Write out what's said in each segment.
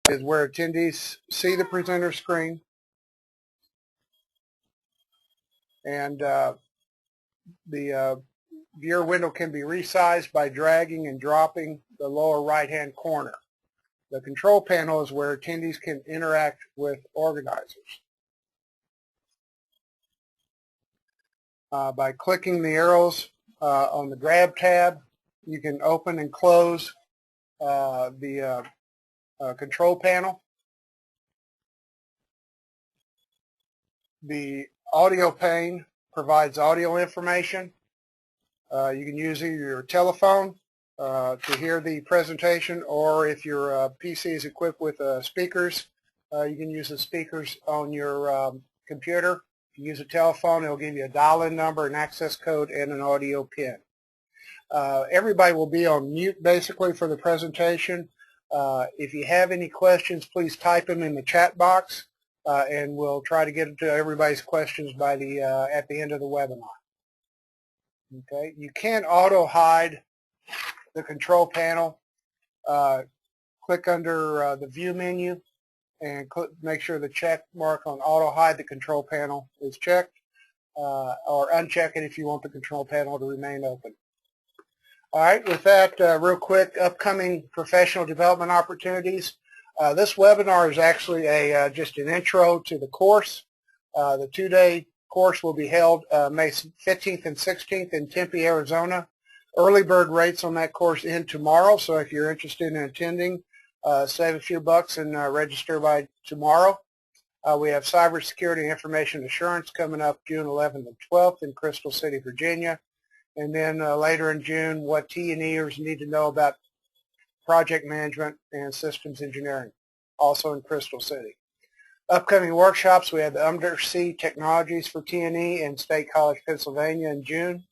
is where attendees see the presenter screen, and the viewer window can be resized by dragging and dropping the lower right-hand corner. The control panel is where attendees can interact with organizers. By clicking the arrows on the Grab tab, you can open and close the control panel. The audio pane provides audio information. You can use either your telephone to hear the presentation, or if your PC is equipped with speakers, you can use the speakers on your computer. If you use a telephone, it'll give you a dial-in number, an access code, and an audio pin. Everybody will be on mute basically for the presentation. If you have any questions, please type them in the chat box, and we'll try to get to everybody's questions by the at the end of the webinar. Okay, you can auto hide the control panel. Click under the view menu and make sure the check mark on auto hide the control panel is checked, or uncheck it if you want the control panel to remain open. All right, with that, real quick, upcoming professional development opportunities. This webinar is actually just an intro to the course. The two-day course will be held May 15th and 16th in Tempe, Arizona. Early bird rates on that course end tomorrow, so if you're interested in attending, save a few bucks and register by tomorrow. We have cybersecurity and information assurance coming up June 11th and 12th in Crystal City, Virginia. And then later in June, what T&Eers need to know about project management and systems engineering, also in Crystal City. Upcoming workshops, we have the Undersea Technologies for T&E in State College, Pennsylvania in June.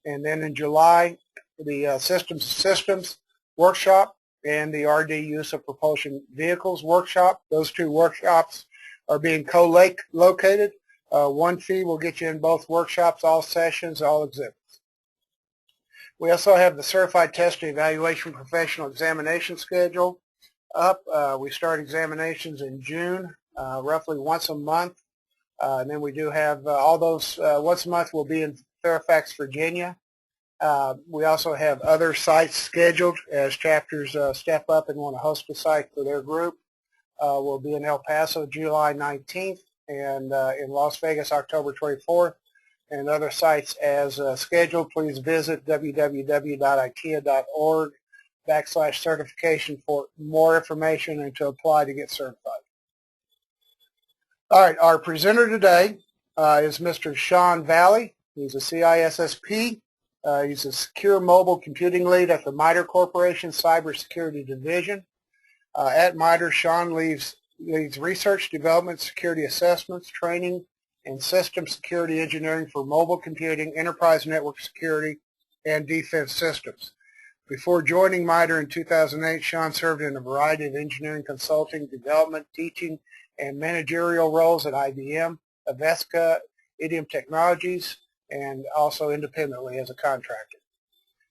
And then in July, the Systems workshop and the RD Use of Propulsion Vehicles workshop. Those two workshops are being co-located. One fee will get you in both workshops, all sessions, all exhibits. We also have the Certified Test and Evaluation Professional Examination schedule up. We start examinations in June, roughly once a month. And then we do have all those once a month will be in Fairfax, Virginia. We also have other sites scheduled as chapters step up and want to host a site for their group. We'll be in El Paso July 19th and in Las Vegas October 24th. And other sites as scheduled. Please visit www.ikea.org/certification for more information and to apply to get certified. All right, our presenter today is Mr. Sean Valley. He's a CISSP. He's a Secure Mobile Computing Lead at the MITRE Corporation Cybersecurity Division. At MITRE, Sean leads research, development, security assessments, training, and system security engineering for mobile computing, enterprise network security, and defense systems. Before joining MITRE in 2008, Sean served in a variety of engineering, consulting, development, teaching, and managerial roles at IBM, Avesca, Idiom Technologies, and also independently as a contractor.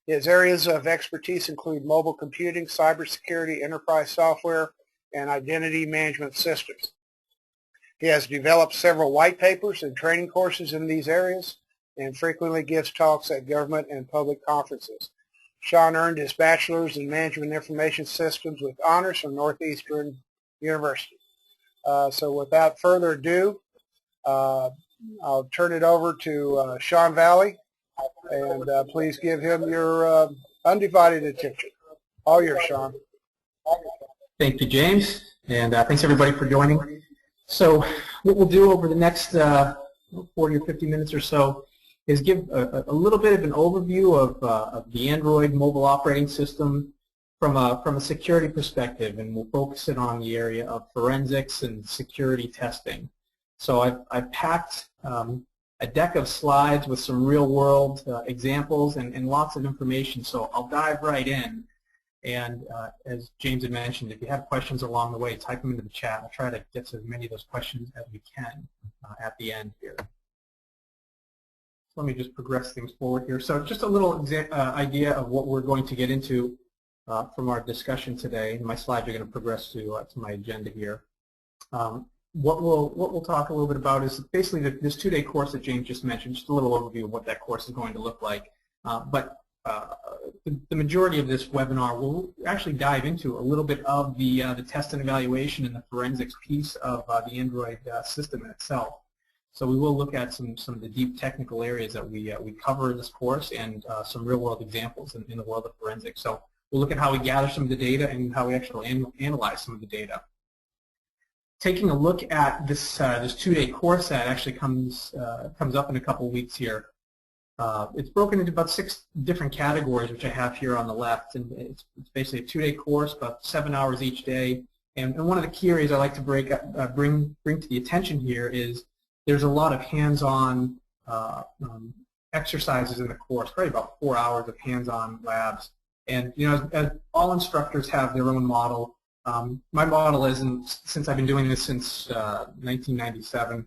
His areas of expertise include mobile computing, cybersecurity, enterprise software, and identity management systems. He has developed several white papers and training courses in these areas and frequently gives talks at government and public conferences. Sean earned his bachelor's in Management Information Systems with honors from Northeastern University. So without further ado, I'll turn it over to Sean Valley, and please give him your undivided attention. All yours, Sean. Thank you, James, and thanks everybody for joining. So what we'll do over the next 40 or 50 minutes or so is give a little bit of an overview of the Android mobile operating system from a security perspective, and we'll focus it on the area of forensics and security testing. So I've packed a deck of slides with some real-world examples and lots of information, so I'll dive right in. And as James had mentioned, if you have questions along the way, type them into the chat. I'll try to get to as many of those questions as we can at the end here. So let me just progress things forward here. So just a little idea of what we're going to get into from our discussion today. My slides are going to progress to my agenda here. What we'll talk a little bit about is basically this two-day course that James just mentioned, just a little overview of what that course is going to look like. The majority of this webinar will actually dive into a little bit of the test and evaluation and the forensics piece of the Android system itself. So we will look at some of the deep technical areas that we cover in this course and some real-world examples in the world of forensics. So we'll look at how we gather some of the data and how we actually analyze some of the data. Taking a look at this two-day course that actually comes up in a couple weeks here. It's broken into about 6 different categories, which I have here on the left, and it's basically a two-day course, about 7 hours each day. And one of the key areas I like to bring to the attention here is there's a lot of hands-on exercises in the course, probably about 4 hours of hands-on labs. And as all instructors have their own model, my model isn't, since I've been doing this since 1997.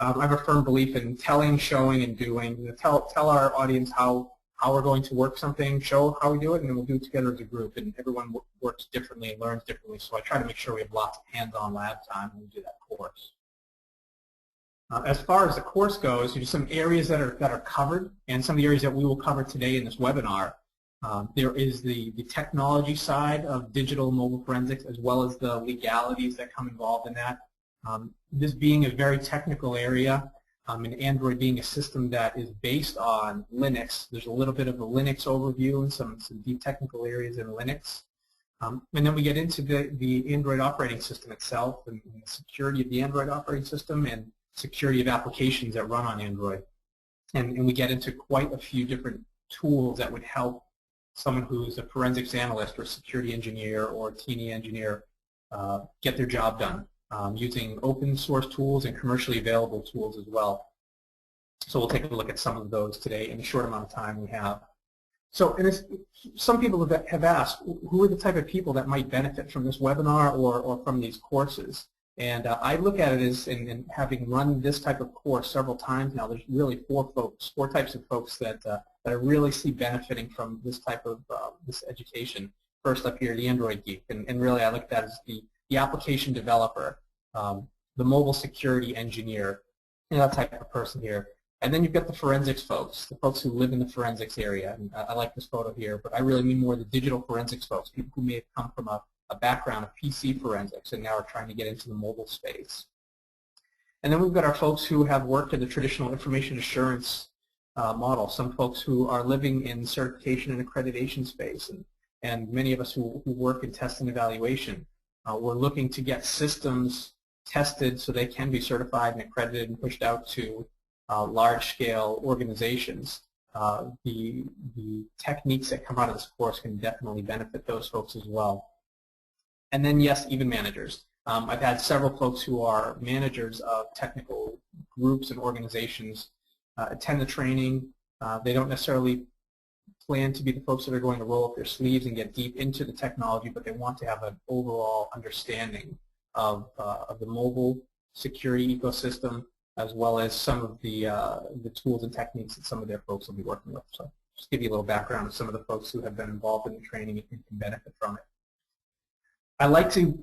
I have a firm belief in telling, showing, and doing. Tell our audience how we're going to work something, show how we do it, and then we'll do it together as a group. And everyone works differently and learns differently, so I try to make sure we have lots of hands-on lab time when we do that course. As far as the course goes, there's some areas that are covered, and some of the areas that we will cover today in this webinar. There is the technology side of digital mobile forensics, as well as the legalities that come involved in that. This being a very technical area, and Android being a system that is based on Linux, there's a little bit of a Linux overview and some deep technical areas in Linux. And then we get into the Android operating system itself and the security of the Android operating system and security of applications that run on Android. And we get into quite a few different tools that would help someone who's a forensics analyst or security engineer or T&E engineer get their job done. Using open source tools and commercially available tools as well. So we'll take a look at some of those today in the short amount of time we have. So some people have asked, who are the type of people that might benefit from this webinar or from these courses? And I look at it as, and having run this type of course several times now, there's really four types of folks that I really see benefiting from this type of this education. First up here, the Android geek, and really I look at that as the application developer, the mobile security engineer, that type of person here. And then you've got the forensics folks, the folks who live in the forensics area. And I like this photo here, but I really mean more the digital forensics folks, people who may have come from a background of PC forensics and now are trying to get into the mobile space. And then we've got our folks who have worked in the traditional information assurance model, some folks who are living in certification and accreditation space, and many of us who work in test and evaluation. We're looking to get systems tested so they can be certified and accredited and pushed out to large-scale organizations. The techniques that come out of this course can definitely benefit those folks as well. And then, yes, even managers. I've had several folks who are managers of technical groups and organizations attend the training. They don't necessarily plan to be the folks that are going to roll up their sleeves and get deep into the technology, but they want to have an overall understanding of the mobile security ecosystem, as well as some of the tools and techniques that some of their folks will be working with. So just give you a little background of some of the folks who have been involved in the training and can benefit from it. I like to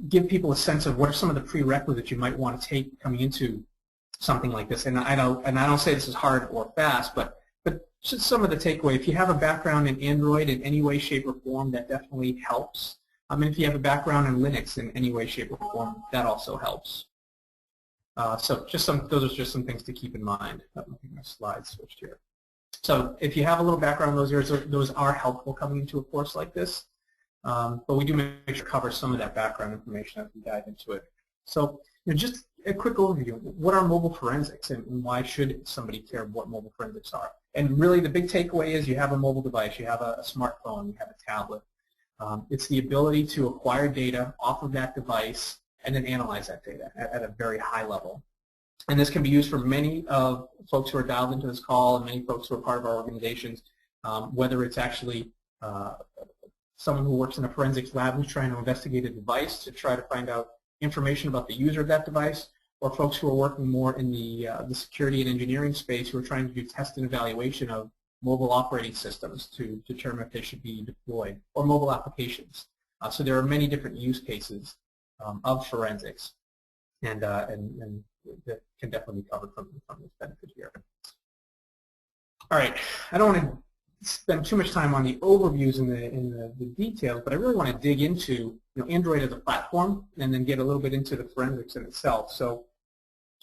give people a sense of what are some of the prerequisites you might want to take coming into something like this. And I don't say this is hard or fast, but just some of the takeaway. If you have a background in Android in any way, shape, or form, that definitely helps. And if you have a background in Linux in any way, shape, or form, that also helps. So those are just some things to keep in mind. I think my slides switched here. So if you have a little background in those areas, those are helpful coming into a course like this. But we do make sure to cover some of that background information as we dive into it. So just a quick overview. What are mobile forensics, and why should somebody care what mobile forensics are? And really the big takeaway is you have a mobile device, you have a smartphone, you have a tablet. It's the ability to acquire data off of that device and then analyze that data at a very high level. And this can be used for many of folks who are dialed into this call and many folks who are part of our organizations, whether it's actually someone who works in a forensics lab who's trying to investigate a device to try to find out information about the user of that device, or folks who are working more in the security and engineering space who are trying to do test and evaluation of mobile operating systems to determine if they should be deployed, or mobile applications. So there are many different use cases of forensics, and that can definitely be covered from this benefit here. All right, I don't want to spend too much time on the overviews and the details, but I really want to dig into Android as a platform, and then get a little bit into the forensics in itself. So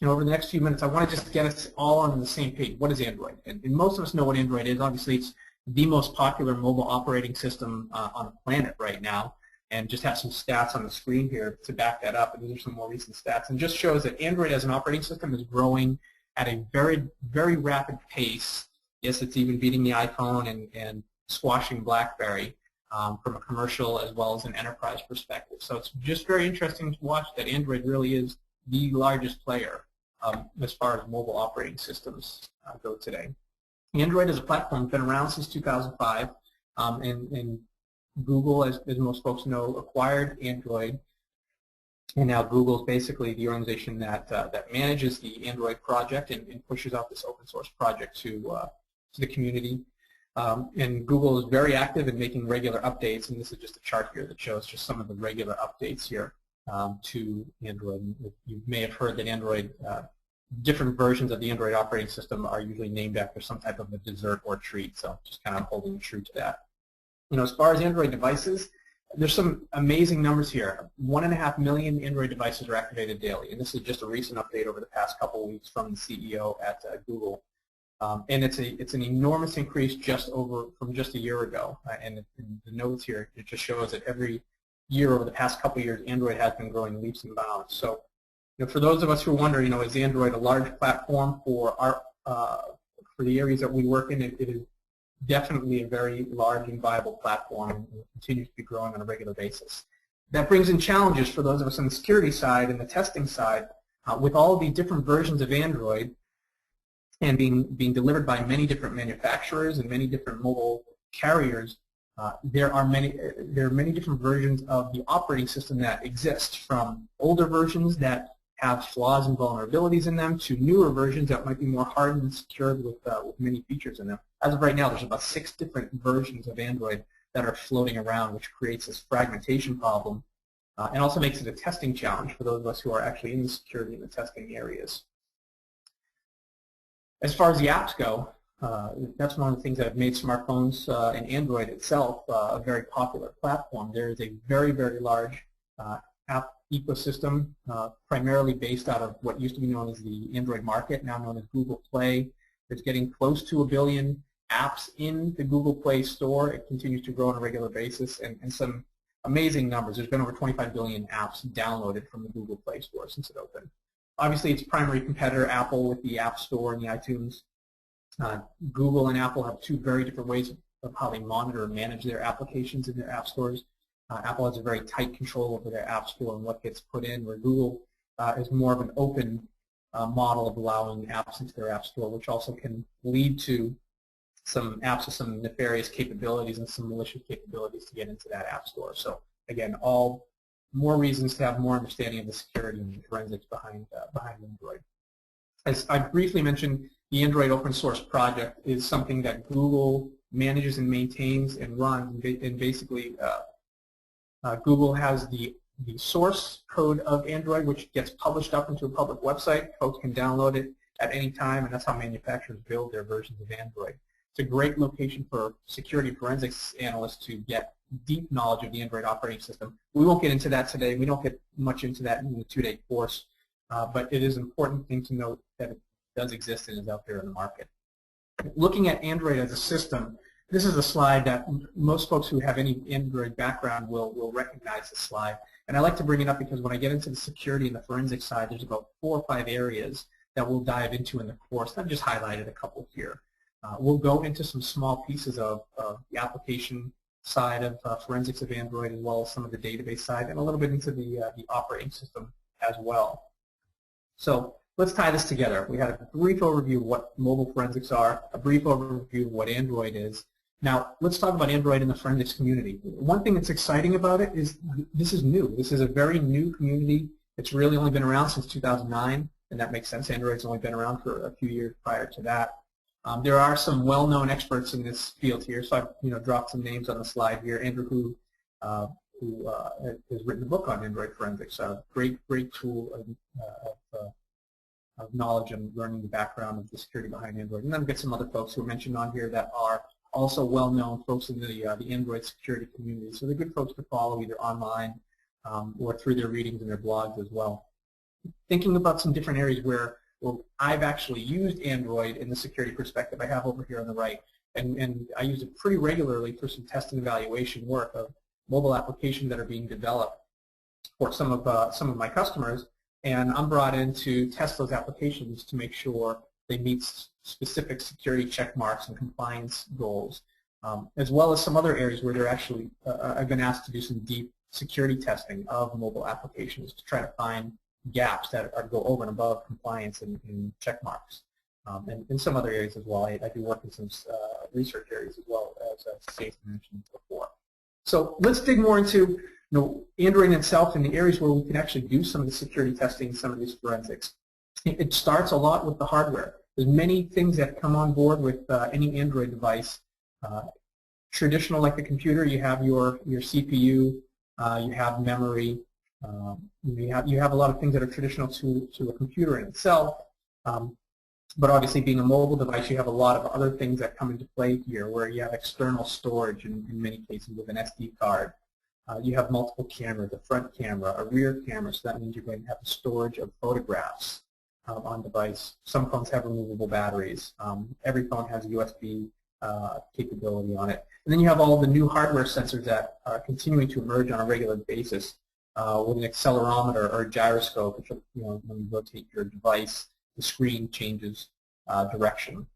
over the next few minutes, I want to just get us all on the same page. What is Android? And most of us know what Android is. Obviously, it's the most popular mobile operating system on the planet right now, and just have some stats on the screen here to back that up. And these are some more recent stats, and just shows that Android as an operating system is growing at a very, very rapid pace. Yes, it's even beating the iPhone and squashing BlackBerry from a commercial as well as an enterprise perspective. So it's just very interesting to watch that Android really is the largest player as far as mobile operating systems go today. Android as a platform has been around since 2005, and Google, as most folks know, acquired Android, and now Google is basically the organization that manages the Android project and pushes out this open source project to the community. And Google is very active in making regular updates, and this is just a chart here that shows just some of the regular updates here to Android. You may have heard that Android, different versions of the Android operating system are usually named after some type of a dessert or treat, so just kind of holding true to that. As far as Android devices, there's some amazing numbers here. 1.5 million Android devices are activated daily, and this is just a recent update over the past couple of weeks from the CEO at Google. And it's an enormous increase from just a year ago. And the notes here, it just shows that every year over the past couple of years, Android has been growing leaps and bounds. So, for those of us who wonder, is Android a large platform for the areas that we work in? It is definitely a very large and viable platform, and continues to be growing on a regular basis. That brings in challenges for those of us on the security side and the testing side. With all of the different versions of Android, and being delivered by many different manufacturers and many different mobile carriers, there are many different versions of the operating system that exist, from older versions that have flaws and vulnerabilities in them to newer versions that might be more hardened and secured with many features in them. As of right now, there's about 6 different versions of Android that are floating around, which creates this fragmentation problem, and also makes it a testing challenge for those of us who are actually in the security and the testing areas. As far as the apps go, that's one of the things that have made smartphones and Android itself a very popular platform. There is a very, very large app ecosystem, primarily based out of what used to be known as the Android market, now known as Google Play. It's getting close to 1 billion apps in the Google Play Store. It continues to grow on a regular basis, and some amazing numbers. There's been over 25 billion apps downloaded from the Google Play Store since it opened. Obviously, its primary competitor, Apple, with the App Store and the iTunes. Google and Apple have 2 very different ways of how they monitor and manage their applications in their app stores. Apple has a very tight control over their app store and what gets put in, where Google is more of an open model of allowing apps into their app store, which also can lead to some apps with some nefarious capabilities and some malicious capabilities to get into that app store. So again, all more reasons to have more understanding of the security and the forensics behind Android. As I briefly mentioned, the Android open source project is something that Google manages and maintains and runs, and basically Google has the source code of Android, which gets published up into a public website. Folks can download it at any time, and that's how manufacturers build their versions of Android. It's a great location for security forensics analysts to get deep knowledge of the Android operating system. We won't get into that today. We don't get much into that in the 2-day course, but it is an important thing to note that it does exist and is out there in the market. Looking at Android as a system, this is a slide that most folks who have any Android background will recognize this slide. And I like to bring it up because when I get into the security and the forensics side, there's about 4 or 5 areas that we'll dive into in the course. I've just highlighted a couple here. We'll go into some small pieces of the application side of forensics of Android, as well as some of the database side, and a little bit into the operating system as well. So let's tie this together. We had a brief overview of what mobile forensics are, a brief overview of what Android is. Now, let's talk about Android in the forensics community. One thing that's exciting about it is this is new. This is a very new community. It's really only been around since 2009, and that makes sense. Android's only been around for a few years prior to that. There are some well-known experts in this field here, so I've dropped some names on the slide here. Andrew who has written a book on Android forensics, a great tool of knowledge and learning the background of the security behind Android. And then we've got some other folks who are mentioned on here that are also well-known folks in the Android security community. So they're good folks to follow either online or through their readings and their blogs as well. Thinking about some different areas where I've actually used Android in the security perspective, I have over here on the right, and I use it pretty regularly for some test and evaluation work of mobile applications that are being developed for some of my customers, and I'm brought in to test those applications to make sure they meet specific security check marks and compliance goals, as well as some other areas where they're actually I've been asked to do some deep security testing of mobile applications to try to find gaps that go over and above compliance and check marks, and in some other areas as well. I do work in some research areas as well, as Stacey mentioned before. So let's dig more into Android itself and the areas where we can actually do some of the security testing, some of these forensics. It starts a lot with the hardware. There's many things that come on board with any Android device. Traditional, like the computer, you have your CPU, you have memory, you have a lot of things that are traditional to a computer in itself. But obviously, being a mobile device, you have a lot of other things that come into play here, where you have external storage in many cases with an SD card. You have multiple cameras, a front camera, a rear camera, so that means you're going to have a storage of photographs on device. Some phones have removable batteries. Every phone has a USB capability on it. And then you have all the new hardware sensors that are continuing to emerge on a regular basis with an accelerometer or a gyroscope, which when you rotate your device, the screen changes direction,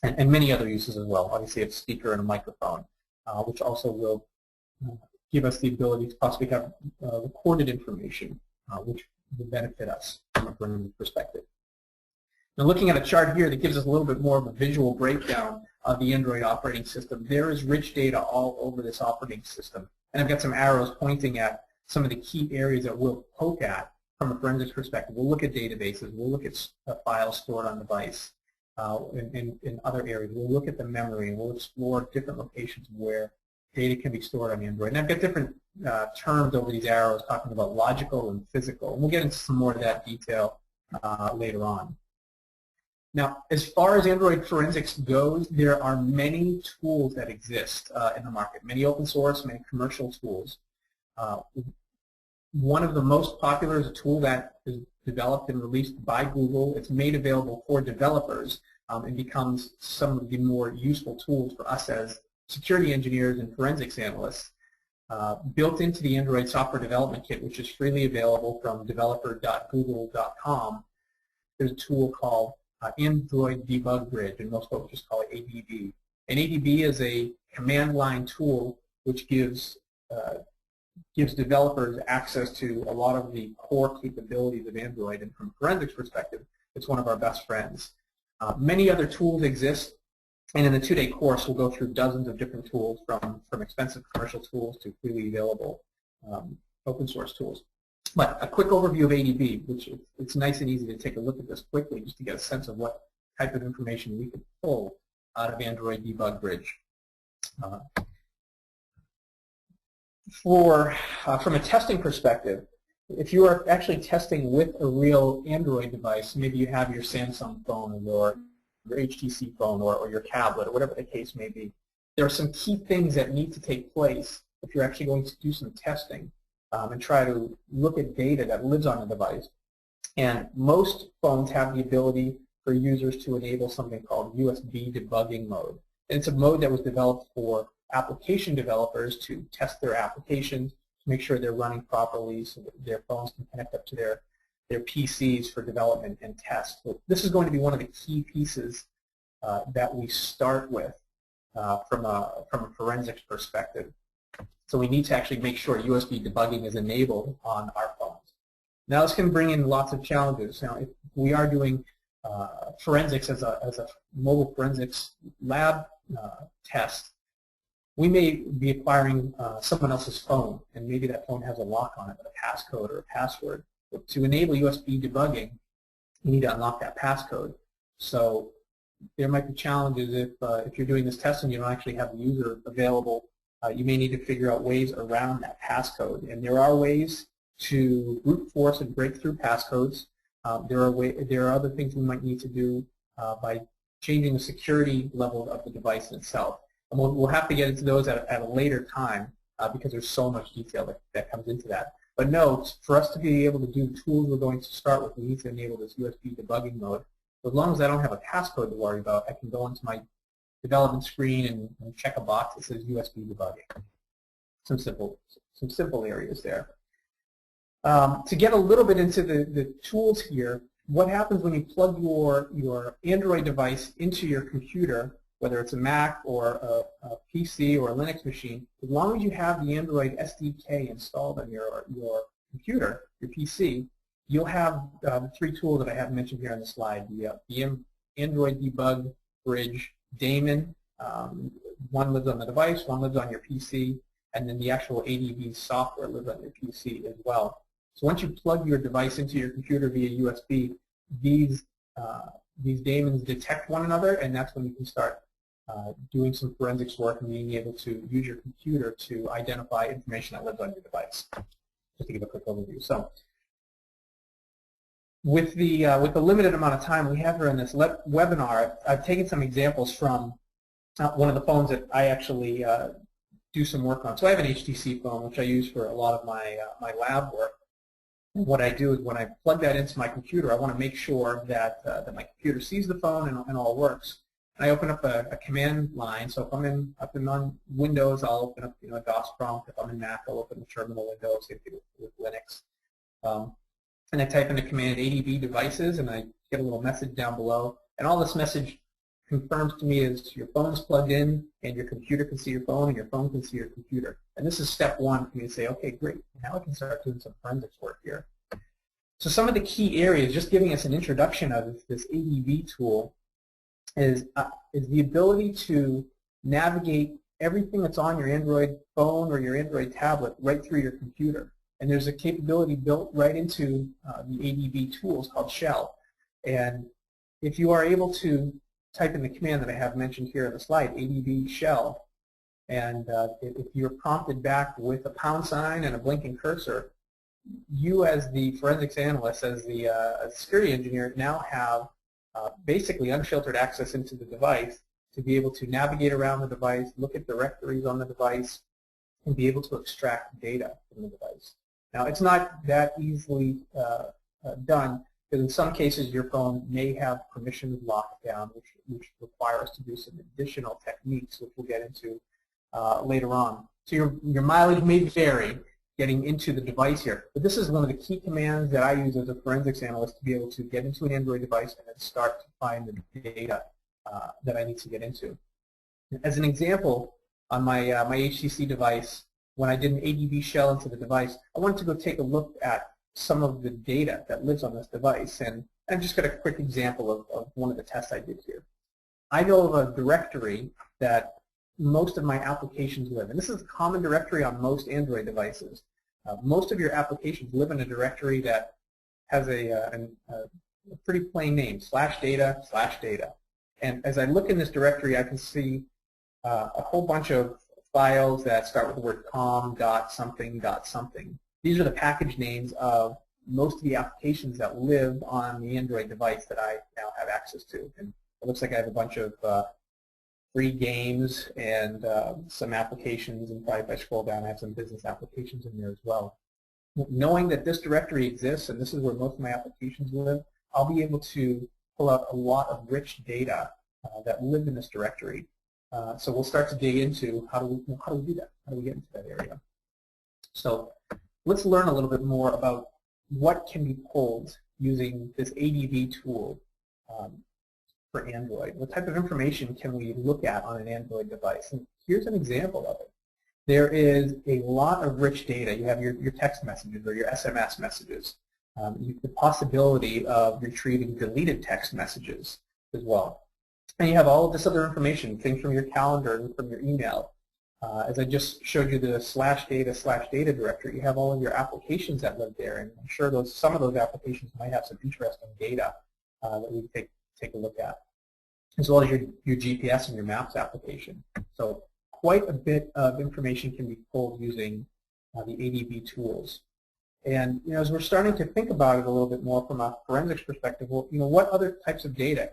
and many other uses as well. Obviously, a speaker and a microphone, which also will give us the ability to possibly have recorded information, which will benefit us from a forensic perspective. Now, looking at a chart here that gives us a little bit more of a visual breakdown of the Android operating system, there is rich data all over this operating system, and I've got some arrows pointing at some of the key areas that we'll poke at from a forensics perspective. We'll look at databases, we'll look at files stored on device in other areas. We'll look at the memory, and we'll explore different locations where data can be stored on Android. And I've got different terms over these arrows talking about logical and physical. And we'll get into some more of that detail later on. Now, as far as Android forensics goes, there are many tools that exist in the market, many open source, many commercial tools. One of the most popular is a tool that is developed and released by Google. It's made available for developers and becomes some of the more useful tools for us as security engineers and forensics analysts. Built into the Android software development kit, which is freely available from developer.google.com, there's a tool called Android Debug Bridge, and most folks just call it ADB. And ADB is a command line tool which gives developers access to a lot of the core capabilities of Android, and from a forensics perspective, it's one of our best friends. Many other tools exist, and in the two-day course, we'll go through dozens of different tools, from expensive commercial tools to freely available open source tools. But a quick overview of ADB, which it's nice and easy to take a look at this quickly just to get a sense of what type of information we could pull out of Android Debug Bridge. From a testing perspective, if you are actually testing with a real Android device, maybe you have your Samsung phone or your HTC phone or your tablet or whatever the case may be, there are some key things that need to take place if you're actually going to do some testing and try to look at data that lives on the device. And most phones have the ability for users to enable something called USB debugging mode. And it's a mode that was developed for application developers to test their applications, to make sure they're running properly so that their phones can connect up to their PCs for development and test. So this is going to be one of the key pieces that we start with from a forensics perspective. So we need to actually make sure USB debugging is enabled on our phones. Now this can bring in lots of challenges. Now if we are doing forensics as a mobile forensics lab test, we may be acquiring someone else's phone, and maybe that phone has a lock on it, a passcode or a password. But to enable USB debugging, you need to unlock that passcode. So there might be challenges if you're doing this test and you don't actually have the user available. You may need to figure out ways around that passcode. And there are ways to brute force and break through passcodes. There are other things we might need to do by changing the security level of the device itself. And we'll have to get into those at a later time because there's so much detail that comes into that. But no, for us to be able to do tools we're going to start with, we need to enable this USB debugging mode. So as long as I don't have a passcode to worry about, I can go into my development screen and check a box that says USB debugging. Some simple areas there. To get a little bit into the tools here, what happens when you plug your Android device into your computer, whether it's a Mac or a PC or a Linux machine, as long as you have the Android SDK installed on your computer, your PC, you'll have the three tools that I have mentioned here on the slide, the Android Debug Bridge daemon. One lives on the device, one lives on your PC, and then the actual ADB software lives on your PC as well. So once you plug your device into your computer via USB, these daemons detect one another, and that's when you can start doing some forensics work and being able to use your computer to identify information that lives on your device. Just to give a quick overview. So with the limited amount of time we have here in this webinar, I've taken some examples from one of the phones that I actually do some work on. So I have an HTC phone, which I use for a lot of my lab work. And what I do is when I plug that into my computer, I want to make sure that my computer sees the phone and all works. And I open up a command line. So if I'm on Windows, I'll open up a DOS prompt. If I'm in Mac, I'll open the terminal window, same thing with Linux. And I type in the command ADB devices, and I get a little message down below. And all this message confirms to me is your phone's plugged in, and your computer can see your phone, and your phone can see your computer. And this is step one for me to say, okay, great. Now I can start doing some forensics work here. So some of the key areas, just giving us an introduction of this ADB tool, is the ability to navigate everything that's on your Android phone or your Android tablet right through your computer. And there's a capability built right into the ADB tools called Shell. And if you are able to type in the command that I have mentioned here on the slide, ADB Shell, and if you're prompted back with a pound sign and a blinking cursor, you as the forensics analyst, as the security engineer, now have basically unfiltered access into the device to be able to navigate around the device, look at directories on the device, and be able to extract data from the device. Now, it's not that easily done, because in some cases your phone may have permissions locked down, which require us to do some additional techniques, which we'll get into later on. So your mileage may vary getting into the device here, but this is one of the key commands that I use as a forensics analyst to be able to get into an Android device and then start to find the data that I need to get into. As an example, on my HTC device, when I did an ADB shell into the device, I wanted to go take a look at some of the data that lives on this device, and I've just got a quick example of one of the tests I did here. I know of a directory that most of my applications live in. This is a common directory on most Android devices. Most of your applications live in a directory that has a pretty plain name, /data/data. And as I look in this directory, I can see a whole bunch of files that start with the word com.something.something. These are the package names of most of the applications that live on the Android device that I now have access to. And it looks like I have a bunch of free games and some applications, and probably if I scroll down I have some business applications in there as well. Knowing that this directory exists and this is where most of my applications live, I'll be able to pull out a lot of rich data that live in this directory. So we'll start to dig into how do we do that? How do we get into that area? So let's learn a little bit more about what can be pulled using this ADB tool for Android. What type of information can we look at on an Android device? And here's an example of it. There is a lot of rich data. You have your text messages or your SMS messages. You have the possibility of retrieving deleted text messages as well. And you have all of this other information, things from your calendar and from your email. As I just showed you the /data/data directory, you have all of your applications that live there, and I'm sure some of those applications might have some interesting data that we take a look at. as well as your GPS and your Maps application. So quite a bit of information can be pulled using the ADV tools. And as we're starting to think about it a little bit more from a forensics perspective, well, what other types of data,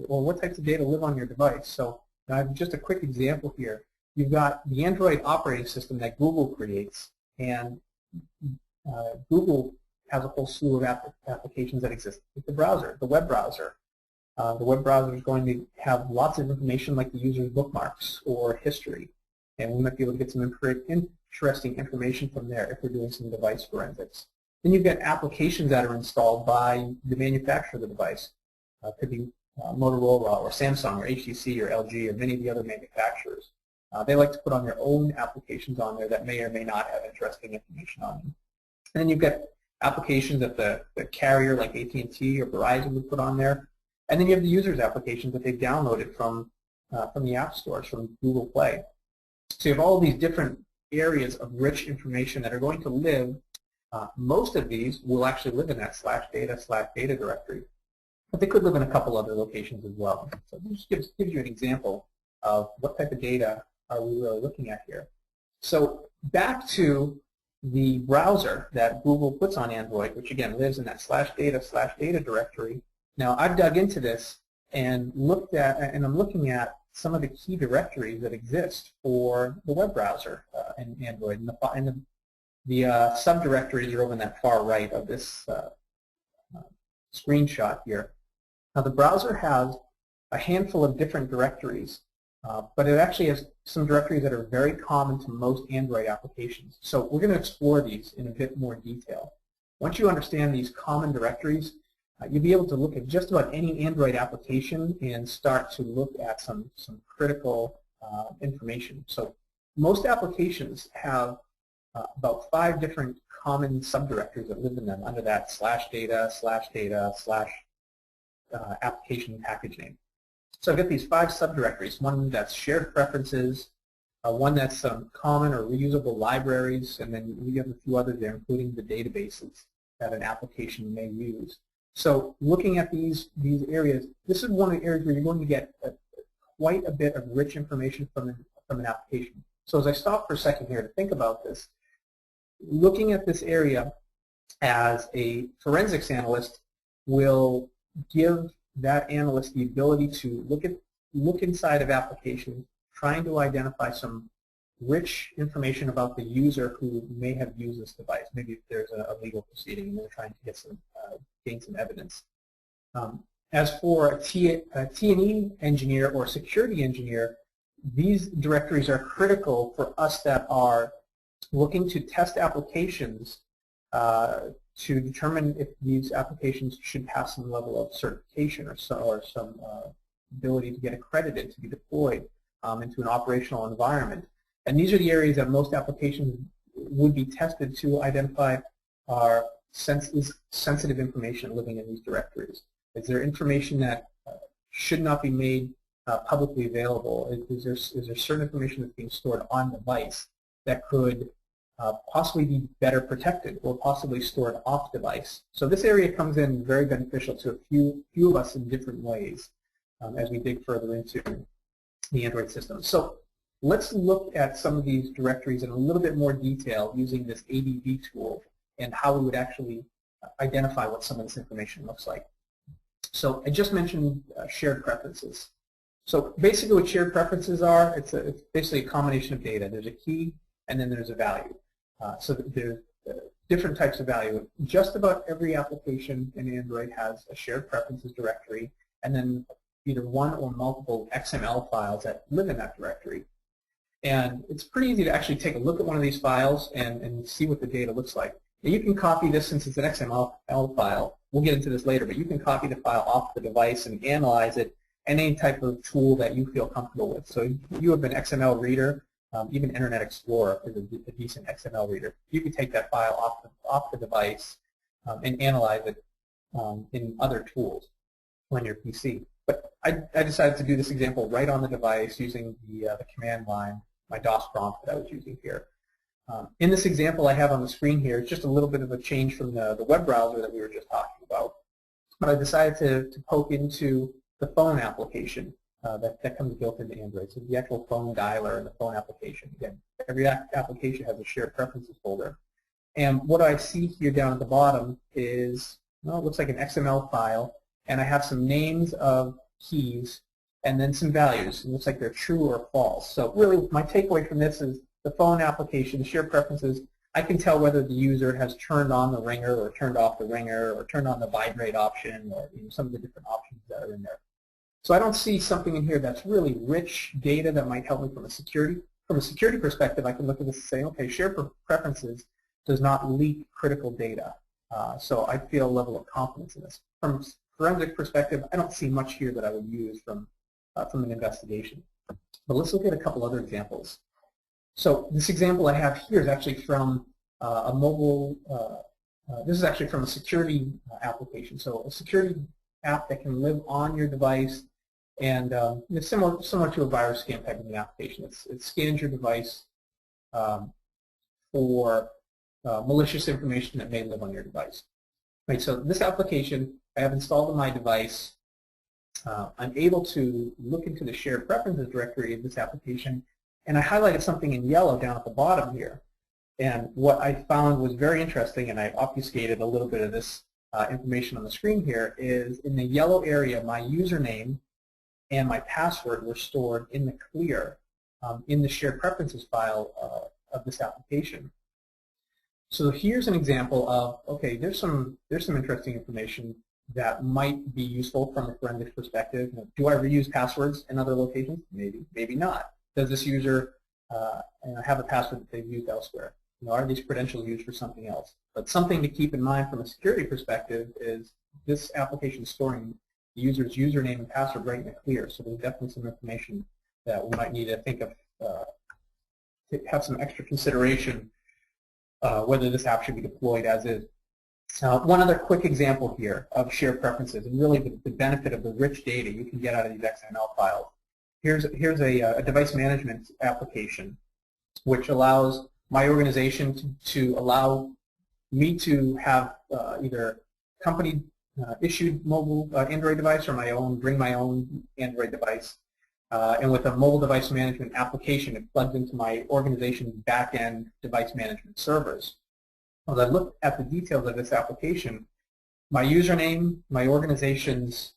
or what types of data live on your device? So I have just a quick example here. You've got the Android operating system that Google creates, and Google has a whole slew of applications that exist with the browser, the web browser. The web browser is going to have lots of information like the user's bookmarks or history, and we might be able to get some interesting information from there if we're doing some device forensics. Then you've got applications that are installed by the manufacturer of the device. Could be Motorola or Samsung or HTC or LG or many of the other manufacturers. They like to put on their own applications on there that may or may not have interesting information on them. And then you've got applications that the carrier like AT&T or Verizon would put on there. And then you have the user's applications that they've downloaded from the app stores, from Google Play. So you have all these different areas of rich information that are going to live. Most of these will actually live in that /data/data directory, but they could live in a couple other locations as well. So this gives you an example of what type of data are we really looking at here. So back to the browser that Google puts on Android, which again lives in that /data/data directory. Now I've dug into this and I'm looking at some of the key directories that exist for the web browser in Android. And the subdirectories are over in that far right of this screenshot here. Now the browser has a handful of different directories, but it actually has some directories that are very common to most Android applications. So we're going to explore these in a bit more detail. Once you understand these common directories, you'll be able to look at just about any Android application and start to look at some critical information. So most applications have about 5 different common subdirectories that live in them under that /data/data/ application package name. So I've got these 5 subdirectories, one that's shared preferences, one that's common or reusable libraries, and then we have a few others there, including the databases that an application may use. So looking at these areas, this is one of the areas where you're going to get quite a bit of rich information from an application. So as I stop for a second here to think about this, looking at this area as a forensics analyst will give that analyst the ability to look inside of applications, trying to identify some rich information about the user who may have used this device. Maybe if there's a legal proceeding and they're trying to get gain some evidence. As for a T&E engineer or security engineer, these directories are critical for us that are looking to test applications to determine if these applications should pass some level of certification or some ability to get accredited to be deployed into an operational environment. And these are the areas that most applications would be tested to identify are sensitive information living in these directories. Is there information that should not be made publicly available? Is there certain information that's being stored on device that could possibly be better protected or possibly stored off device? So this area comes in very beneficial to a few of us in different ways as we dig further into the Android system. So let's look at some of these directories in a little bit more detail using this ADV tool and how we would actually identify what some of this information looks like. So I just mentioned shared preferences. So basically what shared preferences are, it's basically a combination of data. There's a key and then there's a value. So there's different types of value. Just about every application in Android has a shared preferences directory and then either one or multiple XML files that live in that directory. And it's pretty easy to actually take a look at one of these files and see what the data looks like. Now you can copy this since it's an XML file. We'll get into this later, but you can copy the file off the device and analyze it in any type of tool that you feel comfortable with. So if you have an XML reader, even Internet Explorer is a decent XML reader. You can take that file off the device and analyze it in other tools on your PC. But I decided to do this example right on the device using the command line, my DOS prompt that I was using here. In this example I have on the screen here, it's just a little bit of a change from the web browser that we were just talking about. But I decided to poke into the phone application. that comes built into Android. So the actual phone dialer and the phone application. Again, every application has a shared preferences folder. And what I see here down at the bottom is, well, it looks like an XML file, and I have some names of keys and then some values. It looks like they're true or false. So really my takeaway from this is the phone application, shared preferences, I can tell whether the user has turned on the ringer or turned off the ringer or turned on the vibrate option or some of the different options that are in there. So I don't see something in here that's really rich data that might help me from a security perspective. I can look at this and say, okay, shared preferences does not leak critical data. So I feel a level of confidence in this. From a forensic perspective, I don't see much here that I would use from an investigation. But let's look at a couple other examples. So this example I have here is actually from a mobile, this is actually from a security application. So a security app that can live on your device, and it's similar to a virus scan type of an application. It scans your device for malicious information that may live on your device. Right, so this application I have installed on my device. I'm able to look into the shared preferences directory of this application, and I highlighted something in yellow down at the bottom here. And what I found was very interesting, and I obfuscated a little bit of this information on the screen here, is in the yellow area, my username and my password were stored in the clear in the shared preferences file of this application. So here's an example of, okay, there's some interesting information that might be useful from a forensics perspective. Do I reuse passwords in other locations? Maybe, maybe not. Does this user have a password that they've used elsewhere? Are these credentials used for something else? But something to keep in mind from a security perspective is this application is storing the user's username and password right in the clear. So there's definitely some information that we might need to think of, to have some extra consideration whether this app should be deployed as is. One other quick example here of shared preferences, and really the benefit of the rich data you can get out of these XML files. Here's a device management application which allows my organization to allow me to have either company issued mobile Android device or bring my own Android device. And with a mobile device management application, it plugs into my organization's back-end device management servers. As I look at the details of this application, my username, my organization's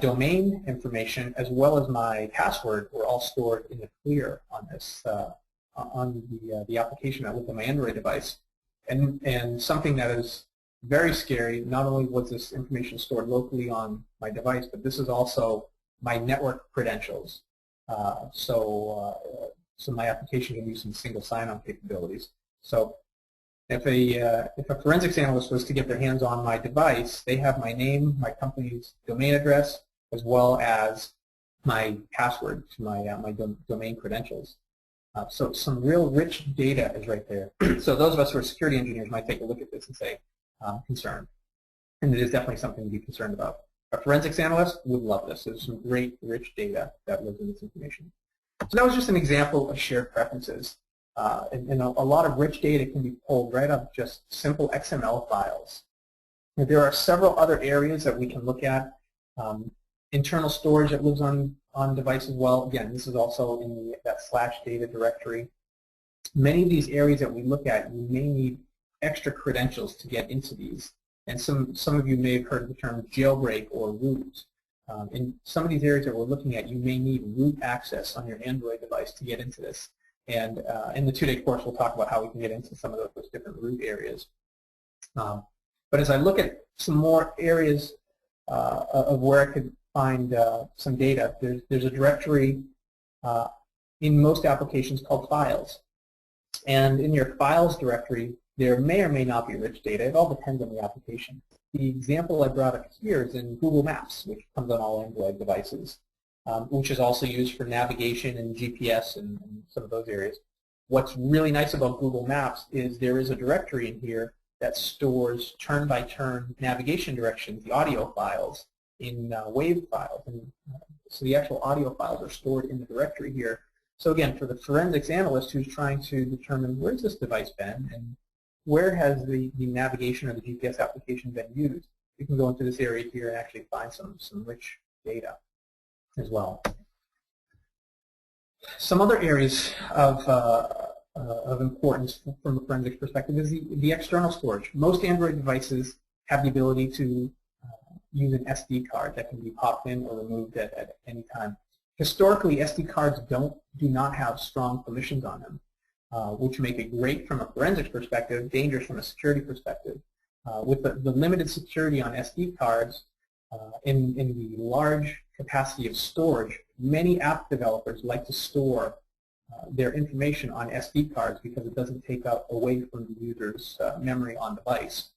domain information, as well as my password were all stored in the clear on this on the application that lived on my Android device. And something that is very scary, not only was this information stored locally on my device, but this is also my network credentials. So my application can use some single sign-on capabilities. So if a forensics analyst was to get their hands on my device, they have my name, my company's domain address, as well as my password to my domain credentials. So some real rich data is right there. So those of us who are security engineers might take a look at this and say, concerned. And it is definitely something to be concerned about. A forensics analyst would love this. There's some great, rich data that lives in this information. So that was just an example of shared preferences. And a lot of rich data can be pulled right out of just simple XML files. And there are several other areas that we can look at. Internal storage that lives on device as well. Again, this is also in that /data directory. Many of these areas that we look at, you may need extra credentials to get into these. And some of you may have heard the term jailbreak or root. In some of these areas that we're looking at, you may need root access on your Android device to get into this. And in the two-day course, we'll talk about how we can get into some of those different root areas. But as I look at some more areas of where I could find some data, there's a directory in most applications called files. And in your files directory, there may or may not be rich data. It all depends on the application. The example I brought up here is in Google Maps, which comes on all Android devices, which is also used for navigation and GPS and some of those areas. What's really nice about Google Maps is there is a directory in here that stores turn-by-turn navigation directions, the audio files, in WAV files. And so the actual audio files are stored in the directory here. So again, for the forensics analyst who's trying to determine where's this device been and where has the navigation or the GPS application been used, you can go into this area here and actually find some rich data as well. Some other areas of importance from a forensics perspective is the external storage. Most Android devices have the ability to use an SD card that can be popped in or removed at any time. Historically, SD cards do not have strong permissions on them, which make it great from a forensics perspective, dangerous from a security perspective. With the limited security on SD cards, in the large capacity of storage, many app developers like to store their information on SD cards because it doesn't take away from the user's memory on device.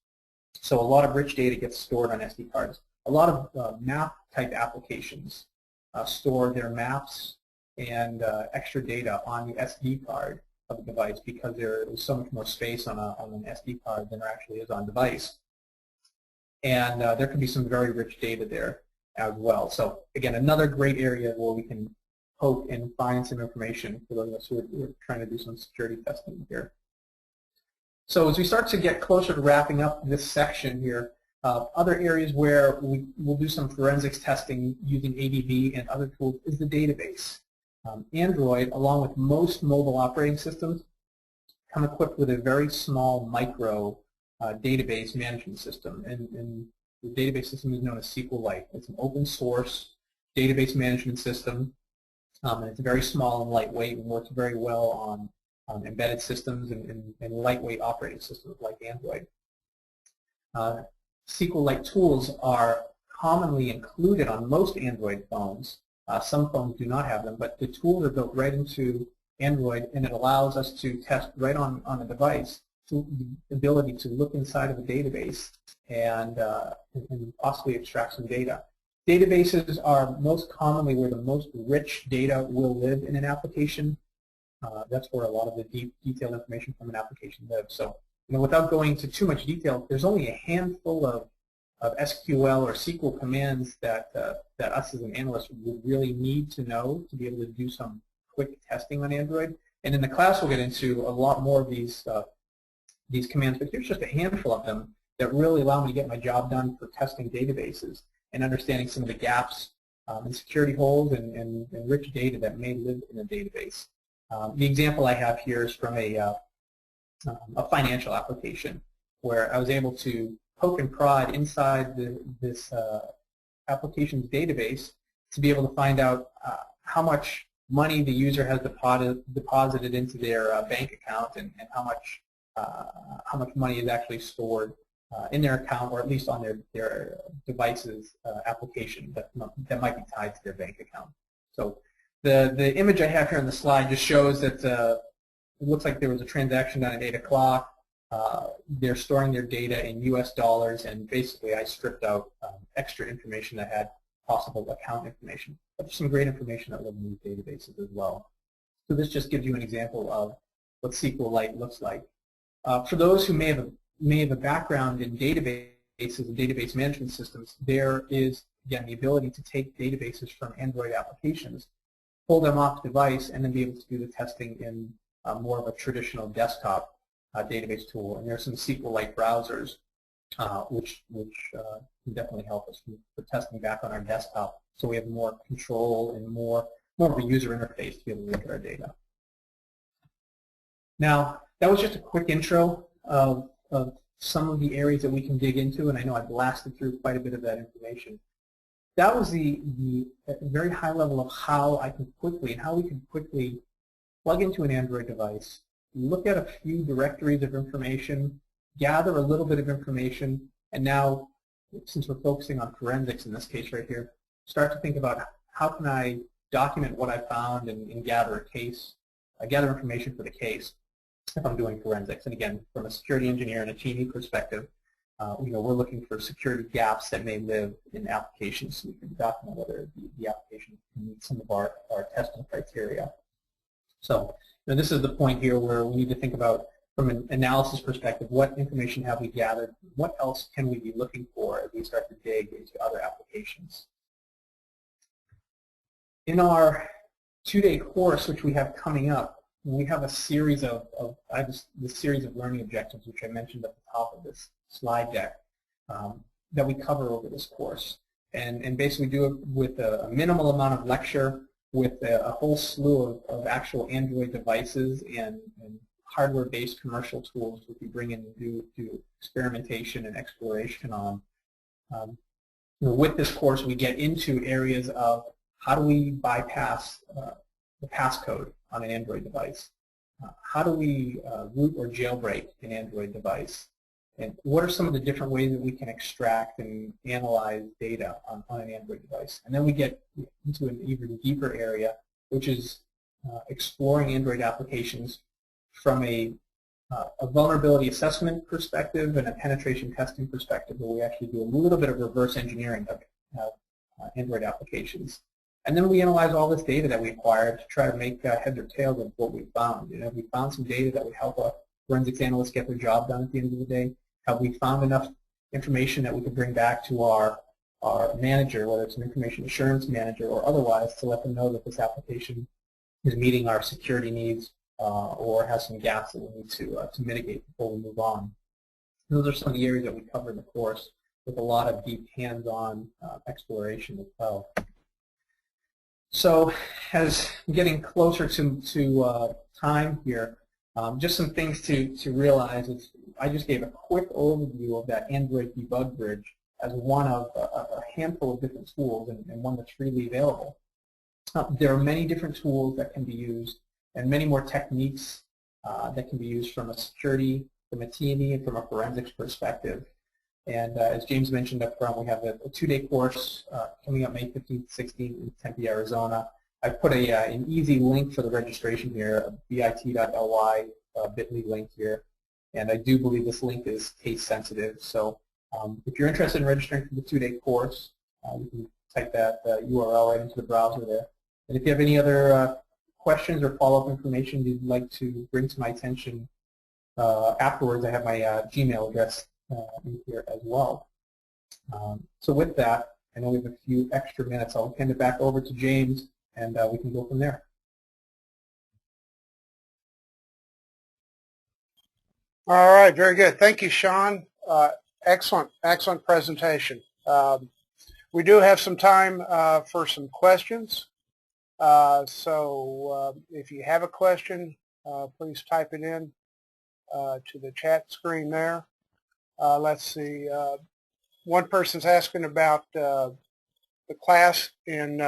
So a lot of rich data gets stored on SD cards. A lot of map-type applications store their maps and extra data on the SD card of the device because there is so much more space on an SD card than there actually is on device. And there can be some very rich data there as well. So again, another great area where we can poke and find some information for those of us who are trying to do some security testing here. So as we start to get closer to wrapping up this section here, other areas where we will do some forensics testing using ADV and other tools is the database. Android, along with most mobile operating systems, come equipped with a very small micro database management system. And the database system is known as SQLite. It's an open source database management system. And it's very small and lightweight and works very well on embedded systems and lightweight operating systems like Android. SQLite tools are commonly included on most Android phones. Some phones do not have them, but the tools are built right into Android, and it allows us to test right on a device the ability to look inside of a database and possibly extract some data. Databases are most commonly where the most rich data will live in an application. That's where a lot of the detailed information from an application lives. So, without going into too much detail, there's only a handful of SQL or SQL commands that us as an analyst would really need to know to be able to do some quick testing on Android. And in the class, we'll get into a lot more of these commands, but here's just a handful of them that really allow me to get my job done for testing databases and understanding some of the gaps and security holes and rich data that may live in a database. The example I have here is from a financial application where I was able to poke and prod inside this application's database to be able to find out how much money the user has deposited into their bank account and how much money is actually stored in their account, or at least on their device's application that might be tied to their bank account. So the image I have here on the slide just shows that it looks like there was a transaction done at 8 o'clock. They're storing their data in US dollars, and basically I stripped out extra information that had possible account information. But there's some great information that lives in these databases as well. So this just gives you an example of what SQLite looks like. For those who may have a background in databases and database management systems, there is, again, the ability to take databases from Android applications, pull them off the device, and then be able to do the testing in more of a traditional desktop database tool. And there are some SQLite browsers which can definitely help us for testing back on our desktop, so we have more control and more of a user interface to be able to look at our data. Now, that was just a quick intro of some of the areas that we can dig into, and I know I blasted through quite a bit of that information. That was the very high level of how we can quickly plug into an Android device, look at a few directories of information, gather a little bit of information, and now, since we're focusing on forensics in this case right here, start to think about how can I document what I found and gather a case, gather information for the case if I'm doing forensics. And again, from a security engineer and a teaming perspective, we're looking for security gaps that may live in applications, so we can document whether the application can meet some of our testing criteria. So this is the point here where we need to think about, from an analysis perspective, what information have we gathered, what else can we be looking for as we start to dig into other applications. In our 2-day course, which we have coming up, we have a series of this series of learning objectives, which I mentioned at the top of this slide deck, that we cover over this course. And basically do it with a minimal amount of lecture, with a whole slew of actual Android devices and hardware-based commercial tools that we bring in and do experimentation and exploration on. With this course, we get into areas of how do we bypass the passcode on an Android device? How do we root or jailbreak an Android device? And what are some of the different ways that we can extract and analyze data on an Android device? And then we get into an even deeper area, which is exploring Android applications from a vulnerability assessment perspective and a penetration testing perspective, where we actually do a little bit of reverse engineering of Android applications. And then we analyze all this data that we acquired to try to make heads or tails of what we found. You know, we found some data that would help a forensics analyst get their job done at the end of the day. Have we found enough information that we could bring back to our manager, whether it's an information assurance manager or otherwise, to let them know that this application is meeting our security needs or has some gaps that we need to mitigate before we move on. Those are some of the areas that we cover in the course, with a lot of deep hands-on exploration as well. So as I'm getting closer to time here, just some things to realize is I just gave a quick overview of that Android debug bridge as one of a handful of different tools and one that's freely available. There are many different tools that can be used and many more techniques that can be used from a security, from a T&E, and from a forensics perspective. And as James mentioned up front, we have a two-day course coming up May 15th, 16th in Tempe, Arizona. I've put an easy link for the registration here, bit.ly bit.ly link here. And I do believe this link is case sensitive. So if you're interested in registering for the two-day course, you can type that URL right into the browser there. And if you have any other questions or follow-up information you'd like to bring to my attention afterwards, I have my Gmail address in here as well. So with that, I know we have a few extra minutes. I'll hand it back over to James, and we can go from there. All right, very good. Thank you, Sean. Excellent presentation. We do have some time for some questions. So if you have a question, please type it in to the chat screen there. Let's see. One person's asking about the class in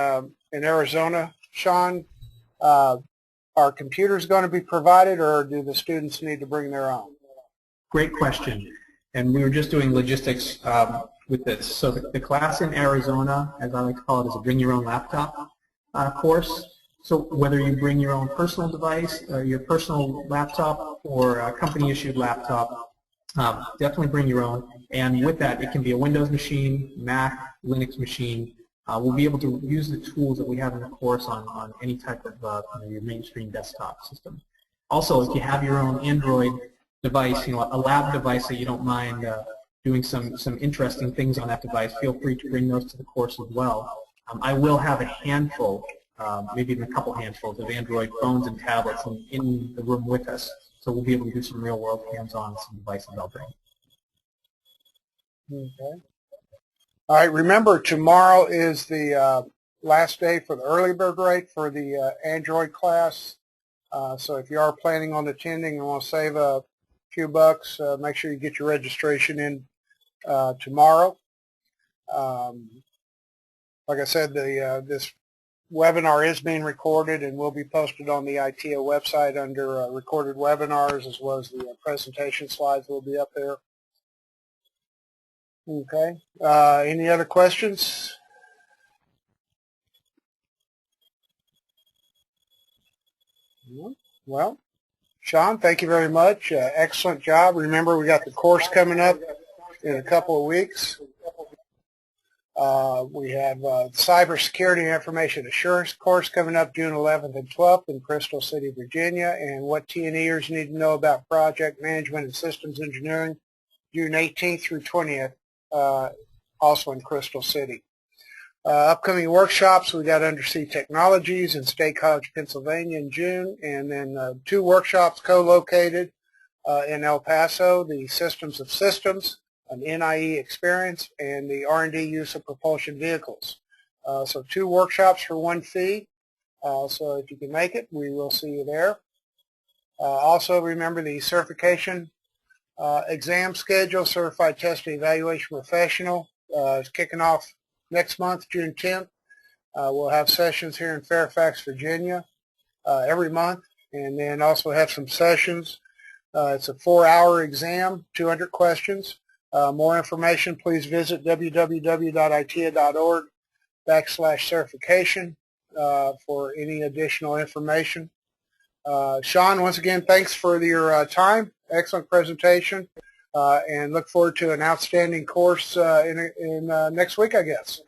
Arizona. Sean, are computers going to be provided, or do the students need to bring their own? Great question. And we were just doing logistics with this. So the class in Arizona, as I like to call it, is a bring your own laptop course. So whether you bring your own personal device, your personal laptop, or a company-issued laptop, definitely bring your own. And with that, it can be a Windows machine, Mac, Linux machine. We'll be able to use the tools that we have in the course on any type of your mainstream desktop system. Also, if you have your own Android device, a lab device that you don't mind doing some interesting things on that device, feel free to bring those to the course as well. I will have a handful, maybe even a couple handfuls of Android phones and tablets in the room with us, so we'll be able to do some real-world hands-on with some devices I'll bring. Okay. All right, remember tomorrow is the last day for the early bird rate for the Android class. So if you are planning on attending and want to save a few bucks, make sure you get your registration in tomorrow. Like I said, this webinar is being recorded and will be posted on the ITEA website under recorded webinars, as well as the presentation slides will be up there. Okay. Any other questions? Well, Sean, thank you very much. Excellent job. Remember, we got the course coming up in a couple of weeks. We have Cybersecurity and Information Assurance course coming up June 11th and 12th in Crystal City, Virginia, and what T&Ers need to know about project management and systems engineering, June 18th through 20th, also in Crystal City. Upcoming workshops, we got Undersea Technologies in State College, Pennsylvania in June, and then 2 workshops co-located in El Paso, the Systems of Systems, an NIE experience, and the R&D use of propulsion vehicles. So 2 workshops for 1 fee. So if you can make it, we will see you there. Also remember the certification exam schedule, Certified Test and Evaluation Professional, is kicking off next month, June 10th. We'll have sessions here in Fairfax, Virginia every month, and then also have some sessions. It's a 4-hour exam, 200 questions. More information, please visit www.itea.org/certification for any additional information. Sean, once again, thanks for your time. Excellent presentation, and look forward to an outstanding course in next week, I guess.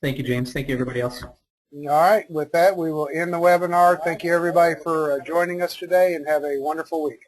Thank you, James. Thank you, everybody else. All right. With that, we will end the webinar. Thank you, everybody, for joining us today, and have a wonderful week.